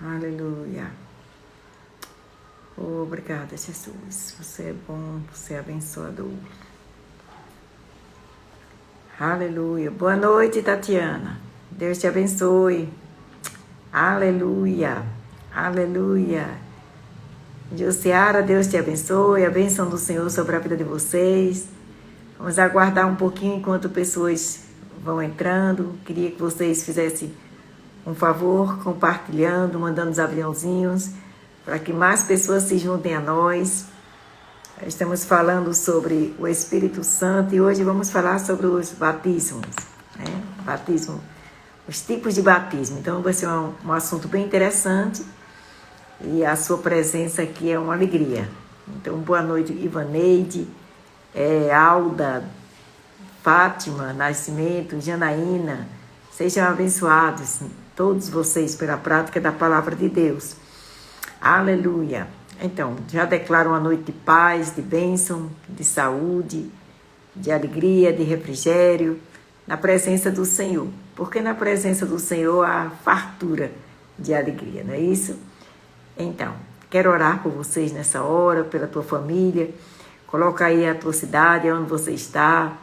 Aleluia. Obrigada, Jesus. Você é bom, você é abençoador. Aleluia. Boa noite, Tatiana. Deus te abençoe. Aleluia. Aleluia. Josiara, Deus te abençoe. A bênção do Senhor sobre a vida de vocês. Vamos aguardar um pouquinho enquanto pessoas vão entrando. Queria que vocês fizessem um favor, compartilhando, mandando os aviãozinhos, para que mais pessoas se juntem a nós. Estamos falando sobre o Espírito Santo e hoje vamos falar sobre os batismos, né? Batismo, os tipos de batismo. Então vai ser um assunto bem interessante e a sua presença aqui é uma alegria. Então, boa noite, Ivaneide, Alda, Fátima, Nascimento, Janaína. Sejam abençoados todos vocês pela prática da palavra de Deus. Aleluia. Então, já declaro uma noite de paz, de bênção, de saúde, de alegria, de refrigério, na presença do Senhor. Porque na presença do Senhor há fartura de alegria, não é isso? Então, quero orar por vocês nessa hora, pela tua família. Coloca aí a tua cidade, onde você está.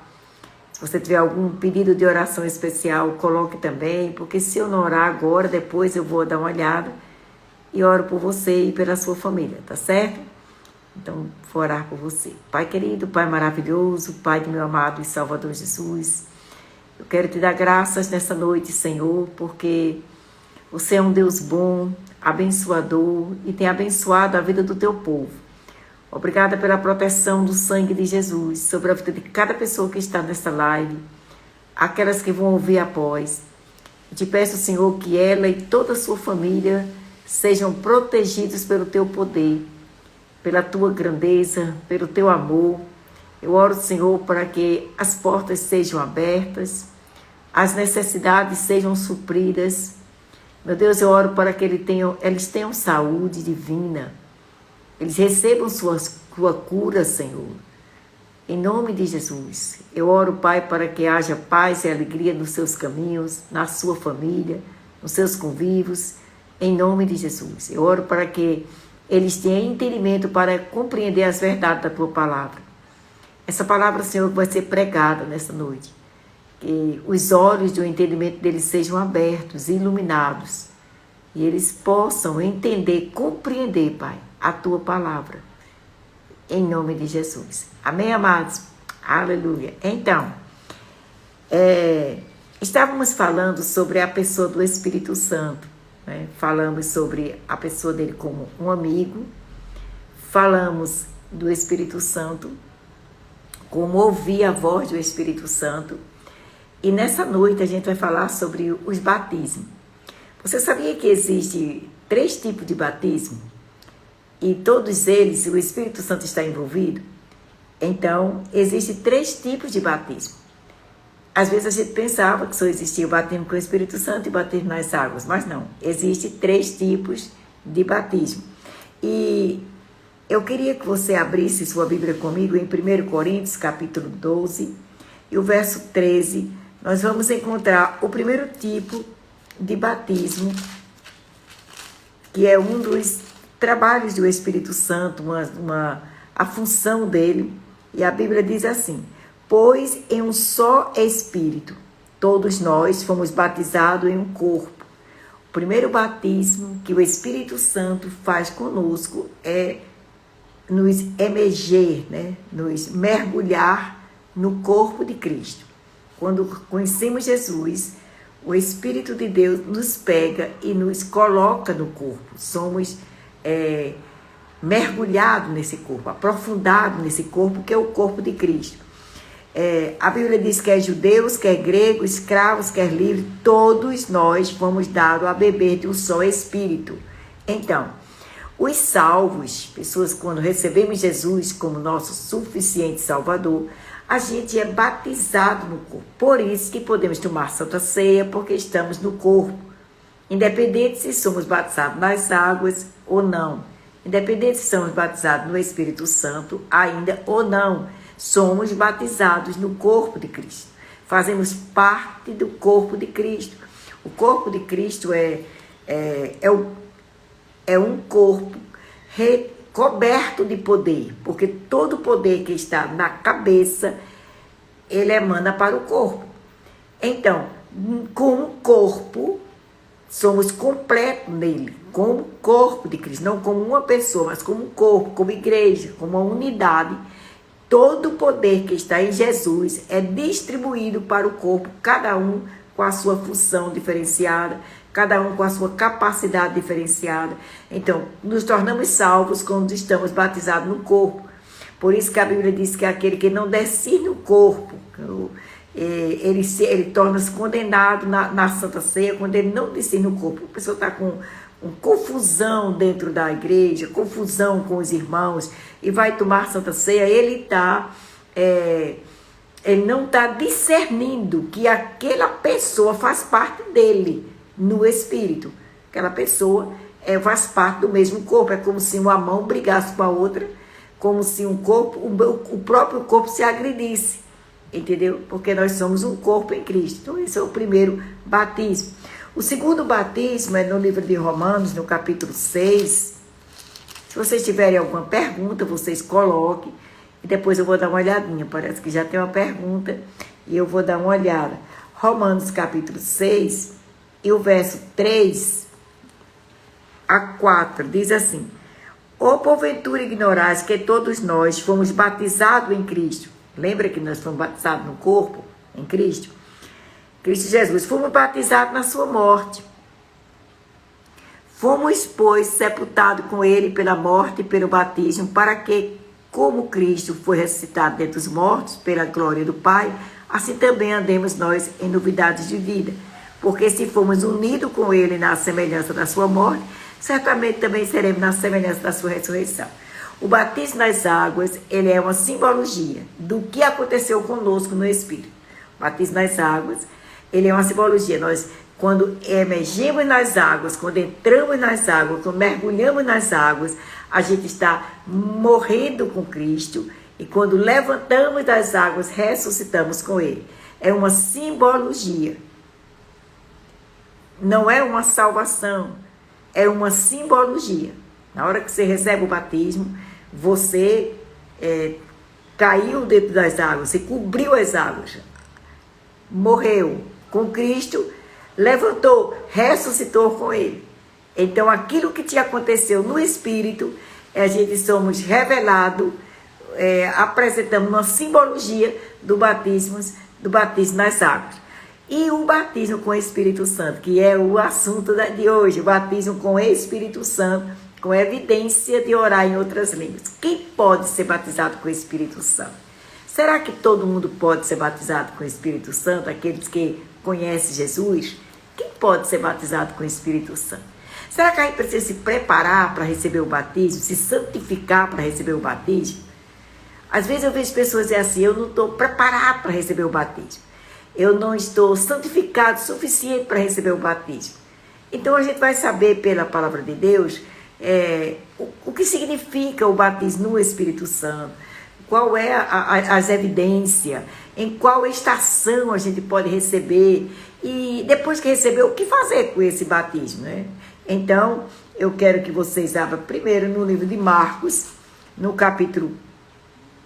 Se você tiver algum pedido de oração especial, coloque também, porque se eu não orar agora, depois eu vou dar uma olhada e oro por você e pela sua família, tá certo? Então, vou orar por você. Pai querido, Pai maravilhoso, Pai de meu amado e Salvador Jesus, eu quero te dar graças nessa noite, Senhor, porque você é um Deus bom, abençoador e tem abençoado a vida do teu povo. Obrigada pela proteção do sangue de Jesus sobre a vida de cada pessoa que está nessa live, aquelas que vão ouvir após. Eu te peço, Senhor, que ela e toda a sua família sejam protegidos pelo teu poder, pela tua grandeza, pelo teu amor. Eu oro, Senhor, para que as portas sejam abertas, as necessidades sejam supridas. Meu Deus, eu oro para que eles tenham saúde divina, eles recebam sua cura, Senhor. Em nome de Jesus, eu oro, Pai, para que haja paz e alegria nos seus caminhos, na sua família, nos seus convívios. Em nome de Jesus, eu oro para que eles tenham entendimento para compreender as verdades da tua palavra. Essa palavra, Senhor, vai ser pregada nessa noite. Que os olhos do entendimento deles sejam abertos, iluminados. E eles possam entender, compreender, Pai, a tua palavra. Em nome de Jesus. Amém, amados? Aleluia. Então, estávamos falando sobre a pessoa do Espírito Santo. Né? Falamos sobre a pessoa dele como um amigo, falamos do Espírito Santo, como ouvir a voz do Espírito Santo, e nessa noite a gente vai falar sobre os batismos. Você sabia que existe 3 tipos de batismo? E todos eles, o Espírito Santo está envolvido? Então, existem 3 tipos de batismo. Às vezes a gente pensava que só existia o batismo com o Espírito Santo e o batismo nas águas, mas não. Existem 3 tipos de batismo. E eu queria que você abrisse sua Bíblia comigo em 1 Coríntios, capítulo 12, e o verso 13. Nós vamos encontrar o primeiro tipo de batismo, que é um dos trabalhos do Espírito Santo, a função dele. E a Bíblia diz assim: pois em um só Espírito, todos nós fomos batizados em um corpo. O primeiro batismo que o Espírito Santo faz conosco é nos emerger, né? Nos mergulhar no corpo de Cristo. Quando conhecemos Jesus, o Espírito de Deus nos pega e nos coloca no corpo. Somos mergulhados nesse corpo, aprofundados nesse corpo, que é o corpo de Cristo. A Bíblia diz que quer judeus, quer gregos, escravos, quer livres, todos nós fomos dados a beber de um só Espírito. Então, os salvos, pessoas quando recebemos Jesus como nosso suficiente Salvador, a gente é batizado no corpo. Por isso que podemos tomar Santa Ceia, porque estamos no corpo. Independente se somos batizados nas águas ou não. Independente se somos batizados no Espírito Santo ainda ou não. Somos batizados no corpo de Cristo. Fazemos parte do corpo de Cristo. O corpo de Cristo é é um corpo coberto de poder, porque todo o poder que está na cabeça, ele emana para o corpo. Então, como corpo, somos completos nele, como corpo de Cristo, não como uma pessoa, mas como um corpo, como igreja, como uma unidade. Todo o poder que está em Jesus é distribuído para o corpo, cada um com a sua função diferenciada, cada um com a sua capacidade diferenciada. Então, nos tornamos salvos quando estamos batizados no corpo. Por isso que a Bíblia diz que aquele que não discerne o corpo, ele torna-se condenado na Santa Ceia, quando ele não discerne o corpo. A pessoa está com confusão dentro da igreja, confusão com os irmãos, e vai tomar Santa Ceia, ele não está discernindo que aquela pessoa faz parte dele no espírito. Aquela pessoa faz parte do mesmo corpo. É como se uma mão brigasse com a outra, como se o próprio corpo se agredisse, entendeu? Porque nós somos um corpo em Cristo. Então esse é o primeiro batismo. O segundo batismo é no livro de Romanos, no capítulo 6. Se vocês tiverem alguma pergunta, vocês coloquem, e depois eu vou dar uma olhadinha. Parece que já tem uma pergunta e eu vou dar uma olhada. Romanos capítulo 6 e o verso 3 a 4 diz assim: ou porventura ignorais que todos nós fomos batizados em Cristo. Lembra que nós fomos batizados no corpo, em Cristo? Cristo Jesus. Fomos batizados na sua morte. Fomos, pois, sepultados com ele pela morte e pelo batismo, para que, como Cristo foi ressuscitado dentre os mortos, pela glória do Pai, assim também andemos nós em novidades de vida. Porque se formos unidos com ele na semelhança da sua morte, certamente também seremos na semelhança da sua ressurreição. O batismo nas águas, ele é uma simbologia do que aconteceu conosco no Espírito. O batismo nas águas, ele é uma simbologia. Nós, quando emergimos nas águas, quando entramos nas águas, quando mergulhamos nas águas, a gente está morrendo com Cristo. E quando levantamos das águas, ressuscitamos com Ele. É uma simbologia. Não é uma salvação. É uma simbologia. Na hora que você recebe o batismo, você caiu dentro das águas, você cobriu as águas, morreu com Cristo, levantou, ressuscitou com Ele. Então, aquilo que te aconteceu no Espírito, a gente somos revelados, apresentamos uma simbologia do batismo nas águas. E o batismo com o Espírito Santo, que é o assunto de hoje, o batismo com o Espírito Santo, com evidência de orar em outras línguas. Quem pode ser batizado com o Espírito Santo? Será que todo mundo pode ser batizado com o Espírito Santo? Aqueles que conhecem Jesus? Quem pode ser batizado com o Espírito Santo? Será que a gente precisa se preparar para receber o batismo? Se santificar para receber o batismo? Às vezes eu vejo pessoas dizer assim: eu não estou preparado para receber o batismo. Eu não estou santificado o suficiente para receber o batismo. Então a gente vai saber pela palavra de Deus o que significa o batismo no Espírito Santo, qual é as evidências, em qual estação a gente pode receber e depois que receber, o que fazer com esse batismo, né? Então, eu quero que vocês abram primeiro no livro de Marcos, no capítulo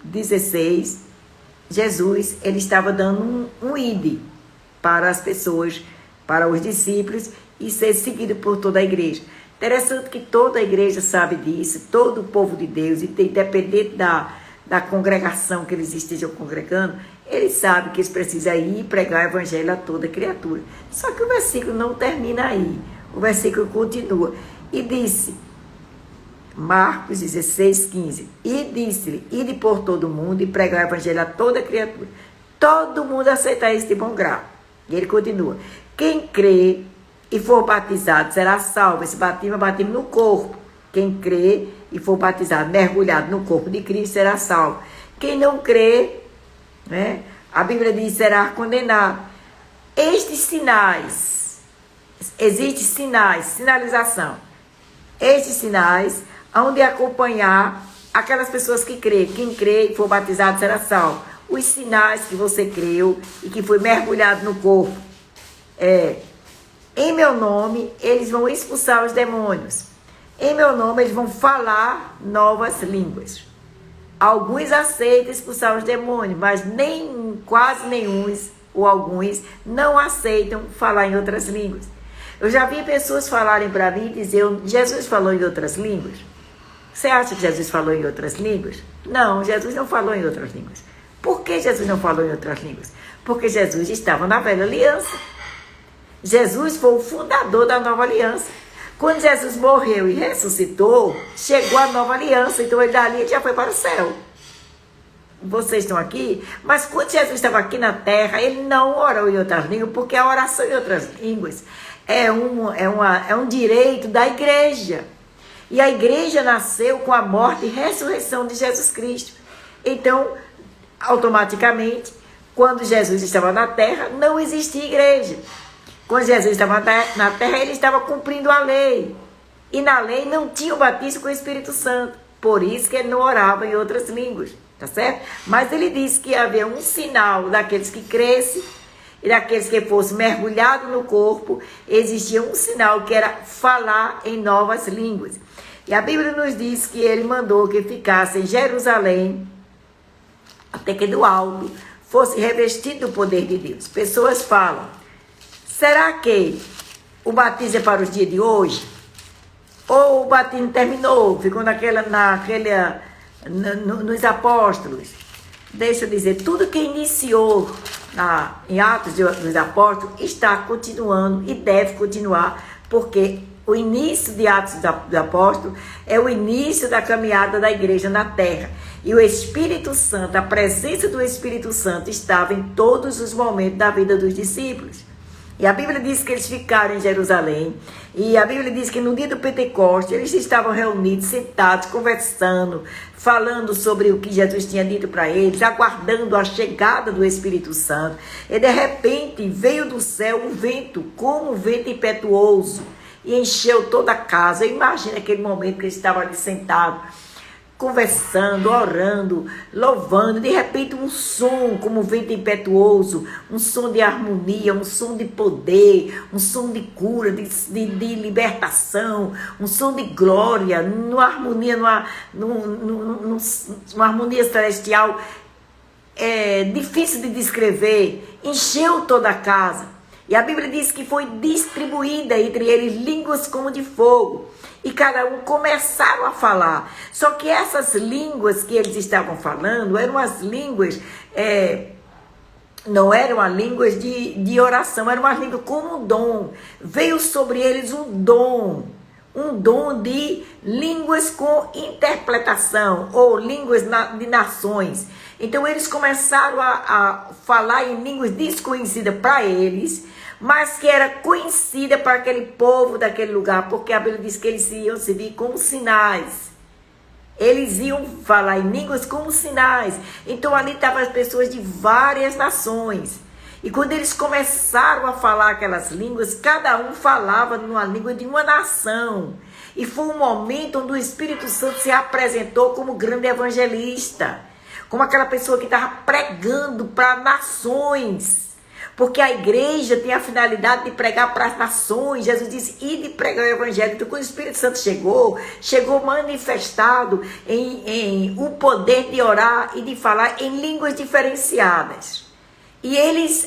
16, Jesus, ele estava dando um ide para as pessoas, para os discípulos e ser seguido por toda a igreja. Interessante que toda a igreja sabe disso, todo o povo de Deus, independente da congregação que eles estejam congregando, eles sabem que eles precisam ir pregar o evangelho a toda criatura. Só que o versículo não termina aí, o versículo continua. E disse, Marcos 16, 15, e disse-lhe, ide por todo mundo e pregar o evangelho a toda criatura. Todo mundo aceita isso de bom grado. E ele continua, quem crê e for batizado será salvo. Esse batismo é batismo no corpo. Quem crê e for batizado, mergulhado no corpo de Cristo, será salvo. Quem não crê, né, a Bíblia diz, será condenado. Estes sinais, existem sinais, sinalização. Estes sinais hão de acompanhar aquelas pessoas que crêem. Quem crê e for batizado será salvo. Os sinais que você creu e que foi mergulhado no corpo em meu nome, eles vão expulsar os demônios. Em meu nome eles vão falar novas línguas. Alguns aceitam expulsar os demônios, mas quase nenhum ou alguns não aceitam falar em outras línguas. Eu já vi pessoas falarem para mim e dizer, Jesus falou em outras línguas? Você acha que Jesus falou em outras línguas? Não, Jesus não falou em outras línguas. Por que Jesus não falou em outras línguas? Porque Jesus estava na velha aliança. Jesus foi o fundador da nova aliança. Quando Jesus morreu e ressuscitou, chegou a nova aliança. Então ele dali já foi para o céu. Vocês estão aqui? Mas quando Jesus estava aqui na terra, ele não orou em outras línguas, porque a oração em outras línguas é um direito da igreja. E a igreja nasceu com a morte e ressurreição de Jesus Cristo. Então, automaticamente, quando Jesus estava na terra, não existia igreja. Quando Jesus estava na terra, ele estava cumprindo a lei. E na lei não tinha o batismo com o Espírito Santo. Por isso que ele não orava em outras línguas. Tá certo? Mas ele disse que havia um sinal daqueles que crescem e daqueles que fossem mergulhados no corpo. Existia um sinal que era falar em novas línguas. E a Bíblia nos diz que ele mandou que ficasse em Jerusalém, até que do alto fosse revestido do poder de Deus. Pessoas falam, será que o batismo é para os dias de hoje? Ou o batismo terminou, ficou nos apóstolos? Deixa eu dizer, tudo que iniciou em Atos dos Apóstolos está continuando e deve continuar, porque o início de Atos dos Apóstolos é o início da caminhada da igreja na terra. E o Espírito Santo, a presença do Espírito Santo estava em todos os momentos da vida dos discípulos. E a Bíblia diz que eles ficaram em Jerusalém. E a Bíblia diz que no dia do Pentecostes, eles estavam reunidos, sentados, conversando, falando sobre o que Jesus tinha dito para eles, aguardando a chegada do Espírito Santo. E de repente veio do céu um vento, como um vento impetuoso, e encheu toda a casa. Imagina aquele momento que eles estavam ali sentados, conversando, orando, louvando. De repente um som como um vento impetuoso, um som de harmonia, um som de poder, um som de cura, de libertação, um som de glória, numa harmonia celestial, difícil de descrever. Encheu toda a casa. E a Bíblia diz que foi distribuída entre eles línguas como de fogo. E cada um começaram a falar. Só que essas línguas que eles estavam falando eram as línguas, não eram as línguas de oração, eram as línguas como um dom. Veio sobre eles um dom de línguas com interpretação, ou línguas de nações. Então eles começaram a falar em línguas desconhecidas para eles, mas que era conhecida para aquele povo daquele lugar, porque a Bíblia diz que eles iam servir como sinais. Eles iam falar em línguas como sinais. Então ali estavam as pessoas de várias nações. E quando eles começaram a falar aquelas línguas, cada um falava numa língua de uma nação. E foi um momento onde o Espírito Santo se apresentou como grande evangelista, como aquela pessoa que estava pregando para nações. Porque a igreja tem a finalidade de pregar para as nações. Jesus disse, ide pregar o evangelho. Então, quando o Espírito Santo chegou manifestado em o poder de orar e de falar em línguas diferenciadas. E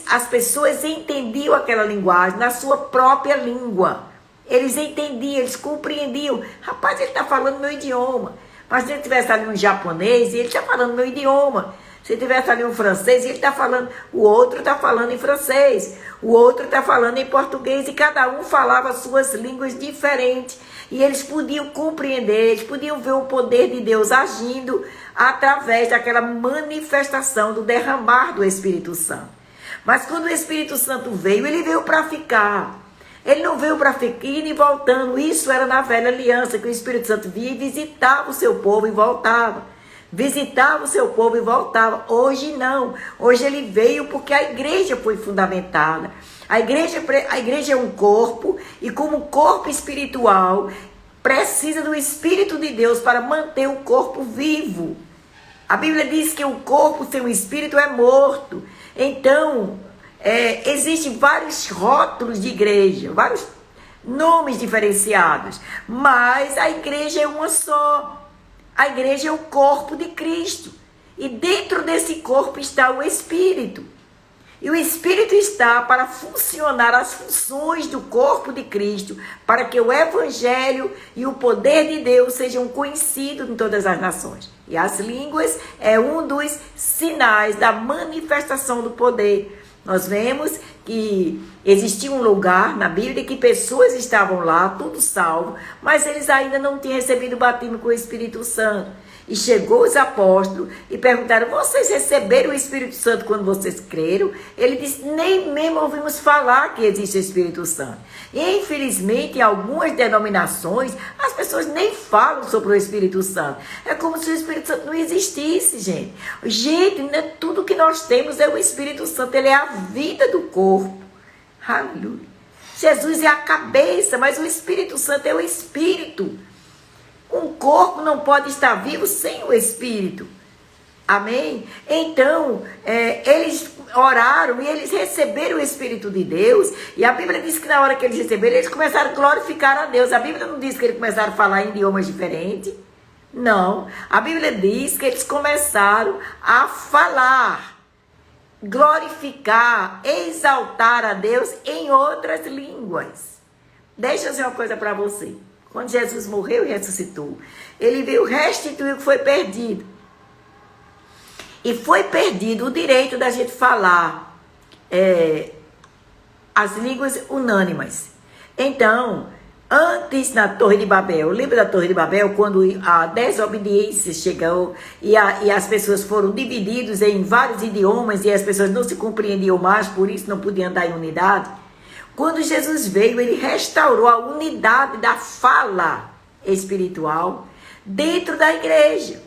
as pessoas entendiam aquela linguagem na sua própria língua. Eles entendiam, eles compreendiam. Rapaz, ele está falando meu idioma. Mas se ele tivesse ali um japonês, ele está falando meu idioma. Se tivesse ali um francês, ele está falando, o outro está falando em francês, o outro está falando em português, e cada um falava suas línguas diferentes. E eles podiam compreender, eles podiam ver o poder de Deus agindo através daquela manifestação do derramar do Espírito Santo. Mas quando o Espírito Santo veio, ele veio para ficar. Ele não veio para ficar indo e voltando. Isso era na velha aliança, que o Espírito Santo via e visitava o seu povo e voltava. Visitava o seu povo e voltava. Hoje não. Hoje ele veio porque a igreja foi fundamentada. A igreja é um corpo, e como corpo espiritual, precisa do Espírito de Deus para manter o corpo vivo. A Bíblia diz que o corpo sem o Espírito é morto. Então, existem vários rótulos de igreja, nomes diferenciados, mas a igreja é uma só. A igreja é o corpo de Cristo. E dentro desse corpo está o Espírito. E o Espírito está para funcionar as funções do corpo de Cristo, para que o Evangelho e o poder de Deus sejam conhecidos em todas as nações. E as línguas é um dos sinais da manifestação do poder. Nós vemos que existia um lugar na Bíblia que pessoas estavam lá, tudo salvo, mas eles ainda não tinham recebido o batismo com o Espírito Santo. E chegou os apóstolos e perguntaram: vocês receberam o Espírito Santo quando vocês creram? Ele disse: nem mesmo ouvimos falar que existe o Espírito Santo. E infelizmente em algumas denominações as pessoas nem falam sobre o Espírito Santo. É como se o Espírito Santo não existisse, gente. Gente, tudo que nós temos é o Espírito Santo. Ele é a vida do corpo. Aleluia. Jesus é a cabeça, mas o Espírito Santo é o Espírito. Um corpo não pode estar vivo sem o Espírito. Amém? Então, eles oraram e eles receberam o Espírito de Deus. E a Bíblia diz que na hora que eles receberam, eles começaram a glorificar a Deus. A Bíblia não diz que eles começaram a falar em idiomas diferentes. Não. A Bíblia diz que eles começaram a falar, glorificar, exaltar a Deus em outras línguas. Deixa eu dizer uma coisa para você. Quando Jesus morreu e ressuscitou, ele veio restituir o que foi perdido. E foi perdido o direito da gente falar as línguas unânimes. Então, antes na Torre de Babel, lembra da Torre de Babel, quando a desobediência chegou e as pessoas foram divididas em vários idiomas e as pessoas não se compreendiam mais, por isso não podiam andar em unidade? Quando Jesus veio, ele restaurou a unidade da fala espiritual dentro da igreja.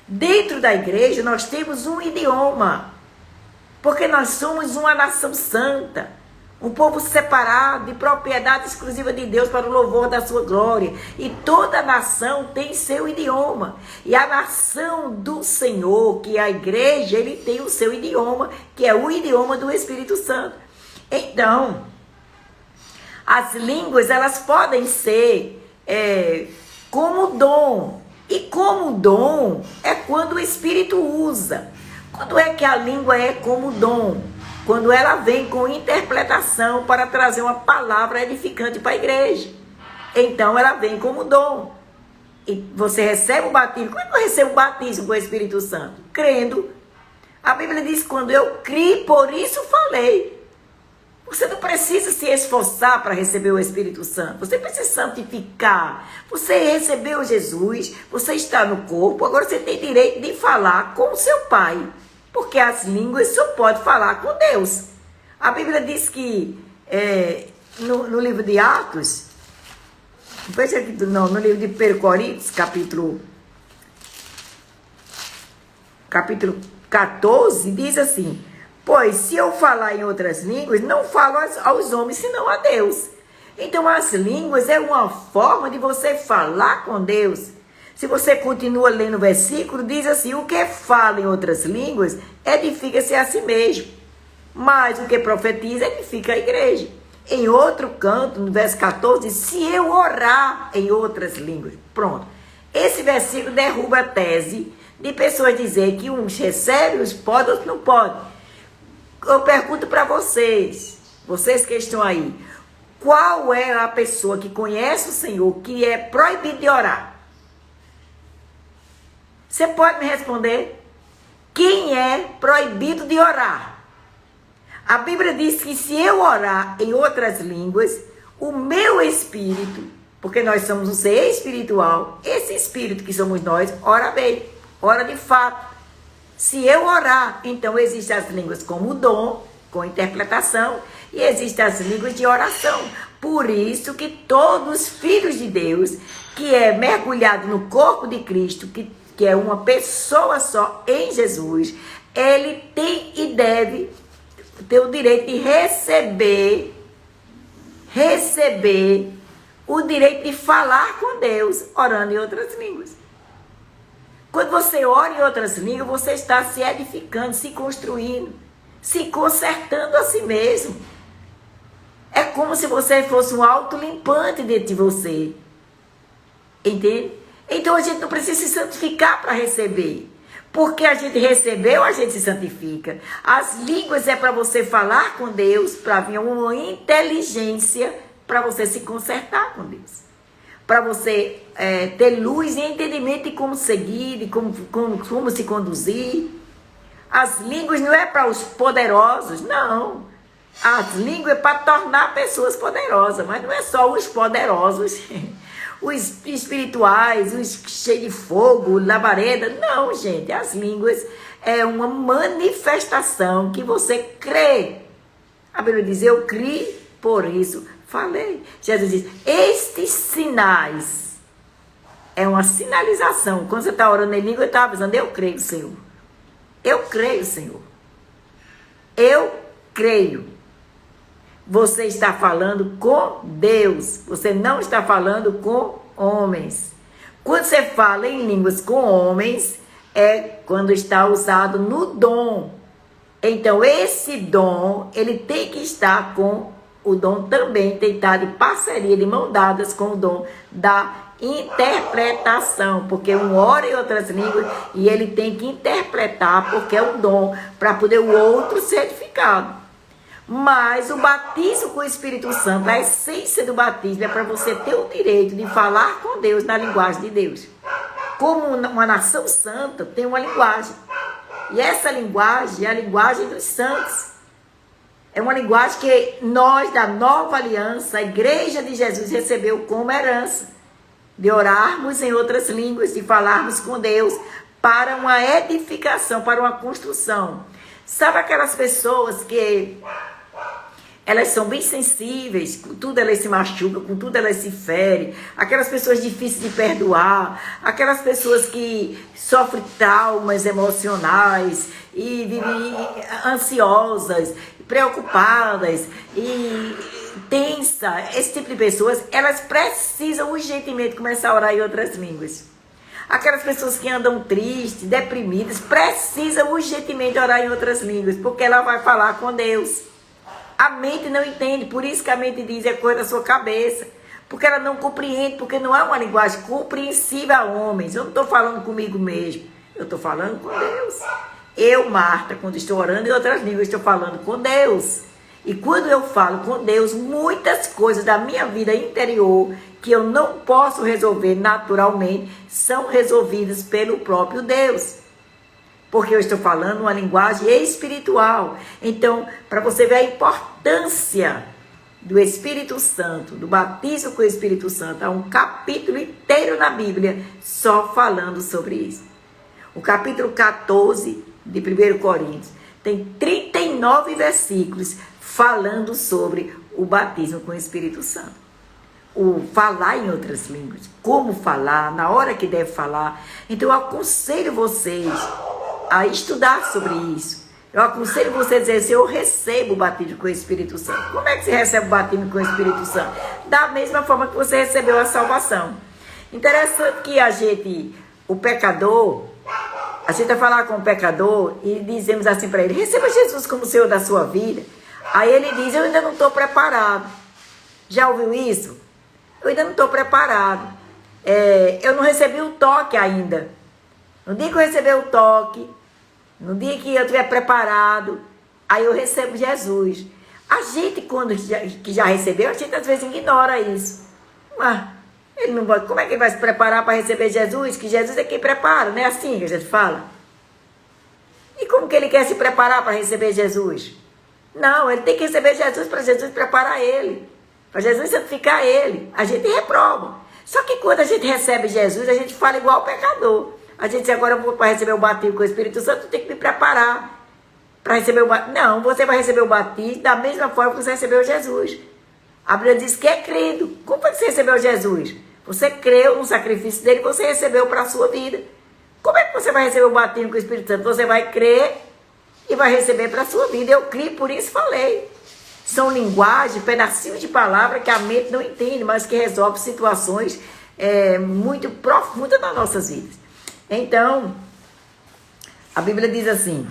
Dentro da igreja nós temos um idioma, porque nós somos uma nação santa, um povo separado de propriedade exclusiva de Deus para o louvor da sua glória. E toda nação tem seu idioma. E a nação do Senhor, que é a igreja, ele tem o seu idioma, que é o idioma do Espírito Santo. Então, as línguas, elas podem ser como dom. E como dom é quando o Espírito usa. Quando é que a língua é como dom? Quando ela vem com interpretação para trazer uma palavra edificante para a igreja. Então ela vem como dom. E você recebe o batismo. Como é que eu recebo o batismo com o Espírito Santo? Crendo. A Bíblia diz: quando eu criei, por isso falei. Você não precisa se esforçar para receber o Espírito Santo. Você precisa santificar. Você recebeu Jesus, você está no corpo, agora você tem direito de falar com o seu Pai. Porque as línguas só pode falar com Deus. A Bíblia diz que no livro de Atos, no livro de 1 Coríntios, capítulo 14, diz assim: pois se eu falar em outras línguas, não falo aos homens, senão a Deus. Então as línguas é uma forma de você falar com Deus. Se você continua lendo o versículo, diz assim: o que fala em outras línguas, edifica-se a si mesmo. Mas o que profetiza, edifica a igreja. Em outro canto, no verso 14, diz: se eu orar em outras línguas. Pronto. Esse versículo derruba a tese de pessoas dizer que uns recebem, uns podem, outros não podem. Eu pergunto para vocês que estão aí, qual é a pessoa que conhece o Senhor que é proibido de orar? Você pode me responder? Quem é proibido de orar? A Bíblia diz que se eu orar em outras línguas, o meu espírito, porque nós somos um ser espiritual, esse espírito que somos nós, ora bem, ora de fato. Se eu orar, então existem as línguas como dom, com interpretação, e existem as línguas de oração. Por isso que todos os filhos de Deus, que é mergulhado no corpo de Cristo, que é uma pessoa só em Jesus, ele tem e deve ter o direito de receber o direito de falar com Deus, orando em outras línguas. Quando você ora em outras línguas, você está se edificando, se construindo, se consertando a si mesmo. É como se você fosse um autolimpante dentro de você. Entende? Então a gente não precisa se santificar para receber. Porque a gente recebeu, a gente se santifica. As línguas é para você falar com Deus, para vir uma inteligência para você se consertar com Deus. Para você ter luz e entendimento de como seguir, de como se conduzir. As línguas não é para os poderosos, não. As línguas é para tornar pessoas poderosas, mas não é só os poderosos, os espirituais, os cheios de fogo, labareda. Não, gente, as línguas é uma manifestação que você crê. A Bíblia diz, eu criei, por isso falei. Jesus diz, estes sinais é uma sinalização. Quando você está orando em língua, eu estava avisando, eu creio, Senhor. Eu creio, Senhor. Eu creio. Você está falando com Deus. Você não está falando com homens. Quando você fala em línguas com homens, é quando está usado no dom. Então, esse dom, ele tem que estar com o dom também, tem que estar de parceria, de mão dadas com o dom da interpretação, porque um ora em outras línguas e ele tem que interpretar, porque é um dom, para poder o outro ser edificado. Mas o batismo com o Espírito Santo, a essência do batismo é para você ter o direito de falar com Deus na linguagem de Deus. Como uma nação santa tem uma linguagem. E essa linguagem é a linguagem dos santos. É uma linguagem que nós, da nova aliança, a igreja de Jesus recebeu como herança. De orarmos em outras línguas, de falarmos com Deus para uma edificação, para uma construção. Sabe aquelas pessoas que elas são bem sensíveis, com tudo elas se machucam, com tudo elas se ferem, aquelas pessoas difíceis de perdoar, aquelas pessoas que sofrem traumas emocionais e vivem ansiosas, preocupadas e tensa, esse tipo de pessoas, elas precisam urgentemente começar a orar em outras línguas. Aquelas pessoas que andam tristes, deprimidas, precisam urgentemente orar em outras línguas, porque ela vai falar com Deus. A mente não entende, por isso que a mente diz é coisa da sua cabeça, porque ela não compreende, porque não é uma linguagem compreensível a homens. Eu não estou falando comigo mesmo, eu estou falando com Deus. Eu, Marta, quando estou orando em outras línguas, estou falando com Deus. E quando eu falo com Deus, muitas coisas da minha vida interior que eu não posso resolver naturalmente são resolvidas pelo próprio Deus. Porque eu estou falando uma linguagem espiritual. Então, para você ver a importância do Espírito Santo, do batismo com o Espírito Santo, há um capítulo inteiro na Bíblia só falando sobre isso. O capítulo 14 de 1 Coríntios tem 39 versículos falando sobre o batismo com o Espírito Santo. O falar em outras línguas, como falar, na hora que deve falar. Então eu aconselho vocês a estudar sobre isso. Eu aconselho você a dizer assim, eu recebo o batismo com o Espírito Santo. Como é que você recebe o batismo com o Espírito Santo? Da mesma forma que você recebeu a salvação. Interessante que o pecador, a gente vai falar com o pecador e dizemos assim para ele, receba Jesus como Senhor da sua vida. Aí ele diz, eu ainda não estou preparado. Já ouviu isso? Eu ainda não estou preparado. Eu não recebi o toque ainda. No dia que eu receber o toque, no dia que eu estiver preparado, aí eu recebo Jesus. A gente, quando já recebeu, a gente às vezes ignora isso. Ele não vai, como é que ele vai se preparar para receber Jesus? Que Jesus é quem prepara, não é assim que a gente fala? E como que ele quer se preparar para receber Jesus? Não, ele tem que receber Jesus para Jesus preparar ele. Para Jesus santificar ele. A gente reprova. Só que quando a gente recebe Jesus, a gente fala igual ao pecador. A gente diz, agora eu vou para receber o batismo com o Espírito Santo, eu tenho que me preparar para receber o batismo. Não, você vai receber o batismo da mesma forma que você recebeu Jesus. A Bíblia diz que é crido. Como foi que você recebeu Jesus? Você creu no sacrifício dele, você recebeu para a sua vida. Como é que você vai receber o batismo com o Espírito Santo? Você vai crer e vai receber para a sua vida. Eu criei, por isso falei. São linguagens, pedacinhos de palavra que a mente não entende, mas que resolve situações muito profundas nas nossas vidas. Então, a Bíblia diz assim,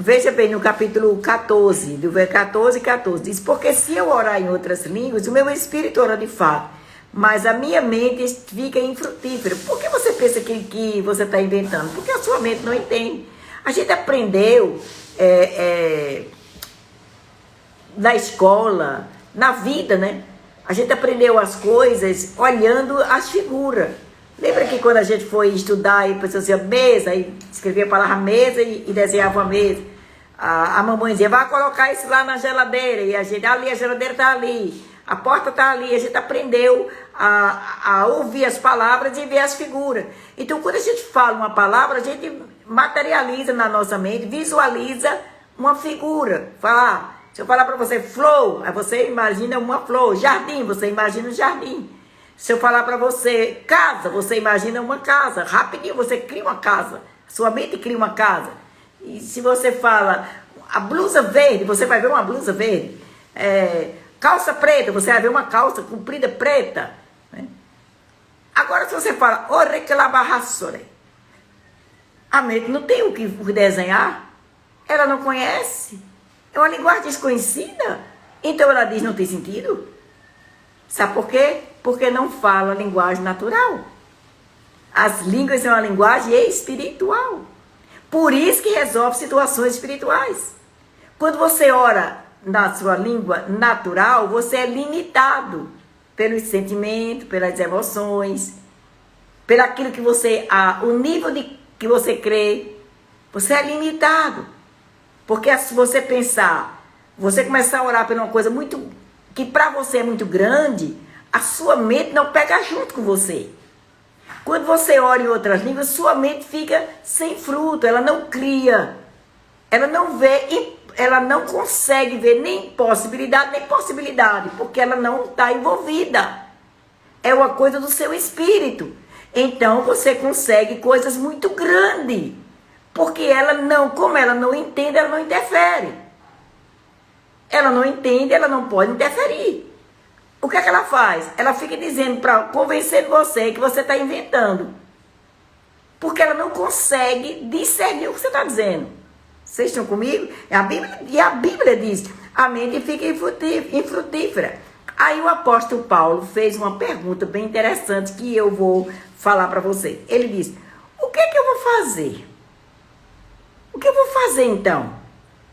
Veja bem, no capítulo 14, do versículo 14, 14, diz: porque se eu orar em outras línguas, o meu espírito ora de fato, mas a minha mente fica infrutífera. Por que você pensa que você está inventando? Porque a sua mente não entende. A gente aprendeu na escola, na vida, né? A gente aprendeu as coisas olhando as figuras. Lembra que quando a gente foi estudar e pensou assim, mesa, e escrevia a palavra mesa e desenhava a mesa. A mamãe dizia, vai colocar isso lá na geladeira. E a gente, ali, a geladeira está ali, a porta está ali. A gente aprendeu a ouvir as palavras e ver as figuras. Então, quando a gente fala uma palavra, a gente materializa na nossa mente, visualiza uma figura. Se eu falar para você flor, aí você imagina uma flor. Jardim, você imagina um jardim. Se eu falar para você casa, você imagina uma casa. Rapidinho você cria uma casa. Sua mente cria uma casa. E se você fala a blusa verde, você vai ver uma blusa verde. Calça preta, você vai ver uma calça comprida preta. Né? Agora se você fala oreclabarrassore, a mente não tem o que desenhar. Ela não conhece. É uma linguagem desconhecida. Então ela diz não tem sentido. Sabe por quê? Porque não fala a linguagem natural. As línguas são uma linguagem espiritual. Por isso que resolve situações espirituais. Quando você ora na sua língua natural, você é limitado pelos sentimentos, pelas emoções, pelo aquilo que você, o nível que você crê. Você é limitado. Porque se você pensar, você começar a orar por uma coisa que para você é muito grande, a sua mente não pega junto com você. Quando você ora em outras línguas, sua mente fica sem fruto, ela não cria, ela não vê, ela não consegue ver nem possibilidade, nem possibilidade, porque ela não está envolvida. É uma coisa do seu espírito. Então você consegue coisas muito grandes, porque como ela não entende, ela não interfere. Ela não entende, ela não pode interferir. O que é que ela faz? Ela fica dizendo para convencer você que você está inventando. Porque ela não consegue discernir o que você está dizendo. Vocês estão comigo? E a Bíblia diz, a mente fica infrutífera. Aí o apóstolo Paulo fez uma pergunta bem interessante que eu vou falar para você. Ele diz, o que é que eu vou fazer? O que eu vou fazer então?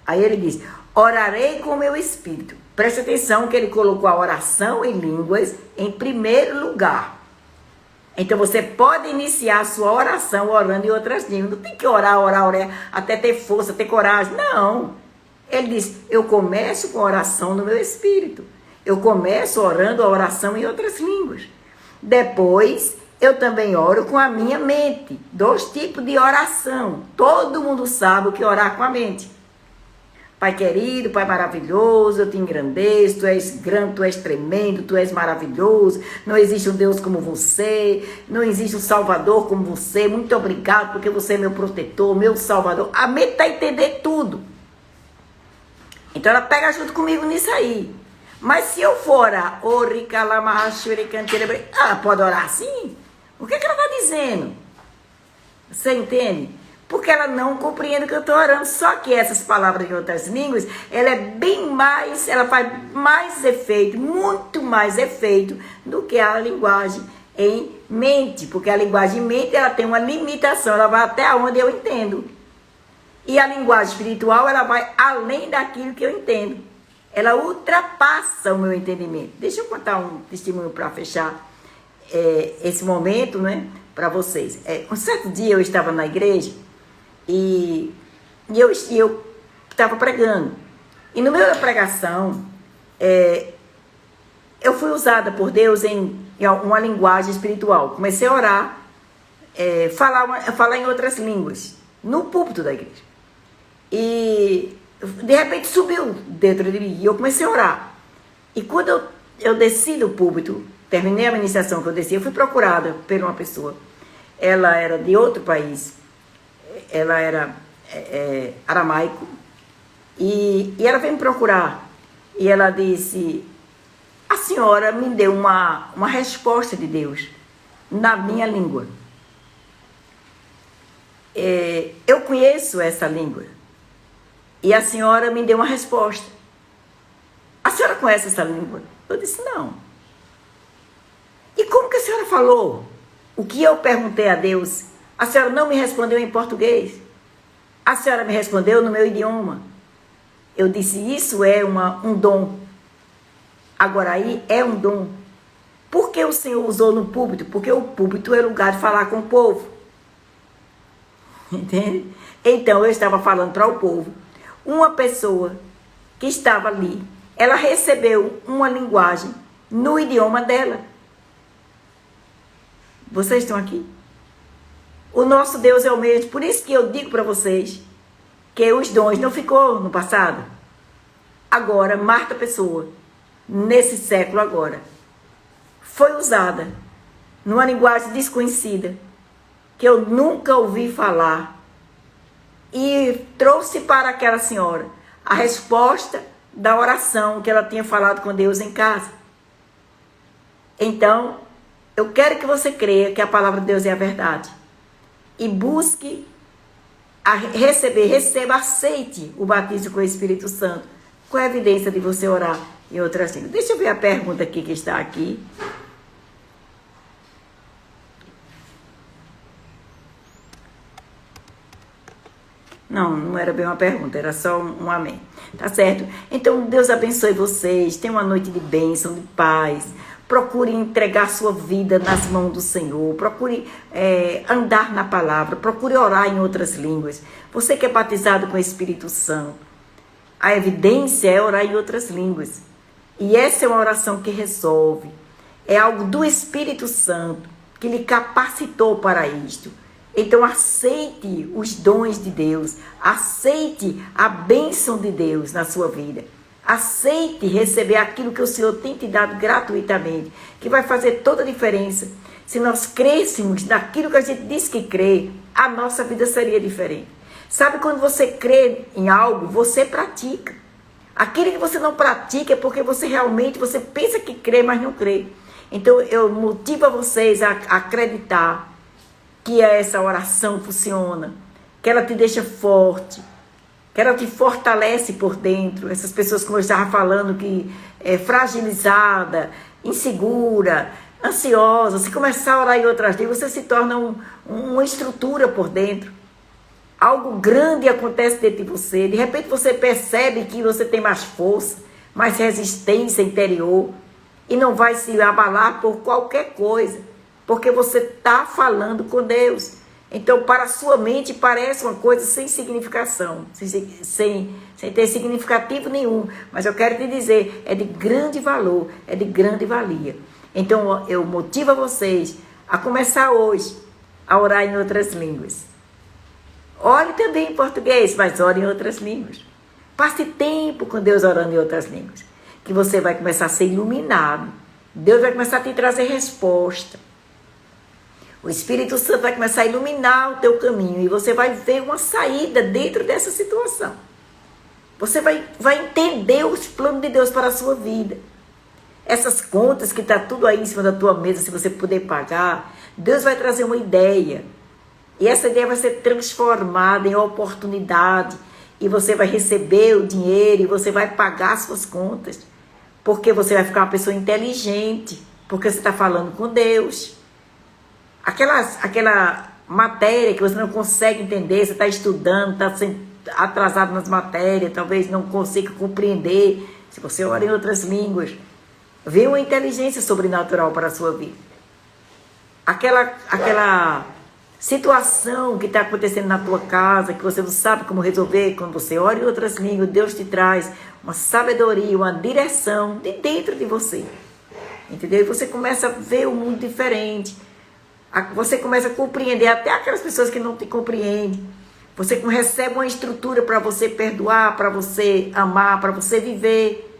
Aí ele diz, orarei com o meu espírito. Preste atenção que ele colocou a oração em línguas em primeiro lugar. Então você pode iniciar a sua oração orando em outras línguas. Não tem que orar, até ter força, ter coragem. Não. Ele diz, eu começo com a oração no meu espírito. Eu começo orando a oração em outras línguas. Depois, eu também oro com a minha mente. 2 tipos de oração. Todo mundo sabe o que é orar com a mente. Pai querido, Pai maravilhoso, eu te engrandeço, tu és grande, tu és tremendo, tu és maravilhoso, não existe um Deus como você, não existe um Salvador como você, muito obrigado porque você é meu protetor, meu Salvador. A mente está a entender tudo. Então ela pega junto comigo nisso aí. Mas se eu for orar, pode orar assim? O que ela está dizendo? Você entende? Porque ela não compreende o que eu estou orando. Só que essas palavras em outras línguas, ela faz mais efeito, muito mais efeito do que a linguagem em mente. Porque a linguagem em mente, ela tem uma limitação, ela vai até onde eu entendo. E a linguagem espiritual, ela vai além daquilo que eu entendo. Ela ultrapassa o meu entendimento. Deixa eu contar um testemunho para fechar esse momento, né, para vocês. Um certo dia eu estava na igreja, e eu estava pregando. E no meio da pregação, eu fui usada por Deus em uma linguagem espiritual. Comecei a orar, falar em outras línguas, no púlpito da igreja. E de repente subiu dentro de mim e eu comecei a orar. E quando eu desci do púlpito, terminei a ministração que eu desci, eu fui procurada por uma pessoa. Ela era de outro país. Ela era aramaico e ela veio me procurar e ela disse, a senhora me deu uma resposta de Deus na minha língua. Eu conheço essa língua. E a senhora me deu uma resposta. A senhora conhece essa língua? Eu disse, não. E como que a senhora falou? O que eu perguntei a Deus, a senhora não me respondeu em português. A senhora me respondeu no meu idioma. Eu disse, isso é um dom. Agora aí é um dom. Por que o Senhor usou no púlpito? Porque o púlpito é lugar de falar com o povo. Entende? Então eu estava falando para o povo. Uma pessoa que estava ali, ela recebeu uma linguagem no idioma dela. Vocês estão aqui? O nosso Deus é o mesmo. Por isso que eu digo para vocês que os dons não ficou no passado. Agora, Marta Pessoa, nesse século agora, foi usada numa linguagem desconhecida, que eu nunca ouvi falar, e trouxe para aquela senhora a resposta da oração que ela tinha falado com Deus em casa. Então, eu quero que você creia que a palavra de Deus é a verdade. E busque receba, aceite o batismo com o Espírito Santo, com a evidência de você orar em outras línguas. Deixa eu ver a pergunta aqui que está aqui. Não era bem uma pergunta, era só um amém. Tá certo? Então, Deus abençoe vocês. Tenha uma noite de bênção, de paz. Procure entregar sua vida nas mãos do Senhor. Procure andar na palavra. Procure orar em outras línguas. Você que é batizado com o Espírito Santo, a evidência é orar em outras línguas. E essa é uma oração que resolve. É algo do Espírito Santo que lhe capacitou para isto. Então aceite os dons de Deus, aceite a bênção de Deus na sua vida. Aceite receber aquilo que o Senhor tem te dado gratuitamente, que vai fazer toda a diferença. Se nós crêssemos naquilo que a gente diz que crê, a nossa vida seria diferente. Sabe, quando você crê em algo, você pratica. Aquilo que você não pratica é porque você pensa que crê, mas não crê. Então eu motivo a vocês a acreditar que essa oração funciona, que ela te deixa forte, que ela te fortalece por dentro. Essas pessoas, como eu estava falando, que é fragilizada, insegura, ansiosa, se começar a orar em outras línguas, você se torna uma estrutura por dentro. Algo grande acontece dentro de você. De repente você percebe que você tem mais força, mais resistência interior e não vai se abalar por qualquer coisa, porque você está falando com Deus. Então, para a sua mente, parece uma coisa sem significação, sem ter significativo nenhum. Mas eu quero te dizer, é de grande valor, é de grande valia. Então, eu motivo a vocês a começar hoje a orar em outras línguas. Ore também em português, mas ore em outras línguas. Passe tempo com Deus orando em outras línguas, que você vai começar a ser iluminado. Deus vai começar a te trazer resposta. O Espírito Santo vai começar a iluminar o teu caminho e você vai ver uma saída dentro dessa situação. Você vai entender os planos de Deus para a sua vida. Essas contas que está tudo aí em cima da tua mesa, se você puder pagar, Deus vai trazer uma ideia. E essa ideia vai ser transformada em oportunidade. E você vai receber o dinheiro e você vai pagar suas contas. Porque você vai ficar uma pessoa inteligente. Porque você está falando com Deus. Aquela matéria que você não consegue entender, você está estudando, está atrasado nas matérias, talvez não consiga compreender. Se você ora em outras línguas, vê uma inteligência sobrenatural para a sua vida. Aquela situação que está acontecendo na tua casa, que você não sabe como resolver, quando você ora em outras línguas, Deus te traz uma sabedoria, uma direção de dentro de você. Entendeu? E você começa a ver o mundo diferente. Você começa a compreender até aquelas pessoas que não te compreendem. Você recebe uma estrutura para você perdoar, para você amar, para você viver.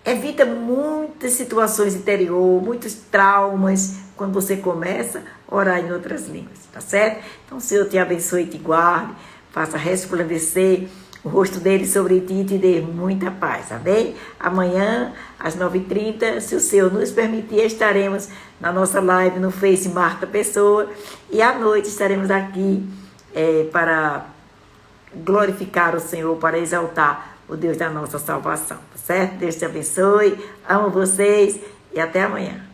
Evita muitas situações interiores, muitos traumas, quando você começa a orar em outras línguas, tá certo? Então o Senhor te abençoe e te guarde, faça resplandecer o rosto dele sobre ti e te dê muita paz, amém? Amanhã, às 9h30, se o Senhor nos permitir, estaremos na nossa live no Face Marta Pessoa. E à noite estaremos aqui para glorificar o Senhor, para exaltar o Deus da nossa salvação, certo? Deus te abençoe, amo vocês e até amanhã.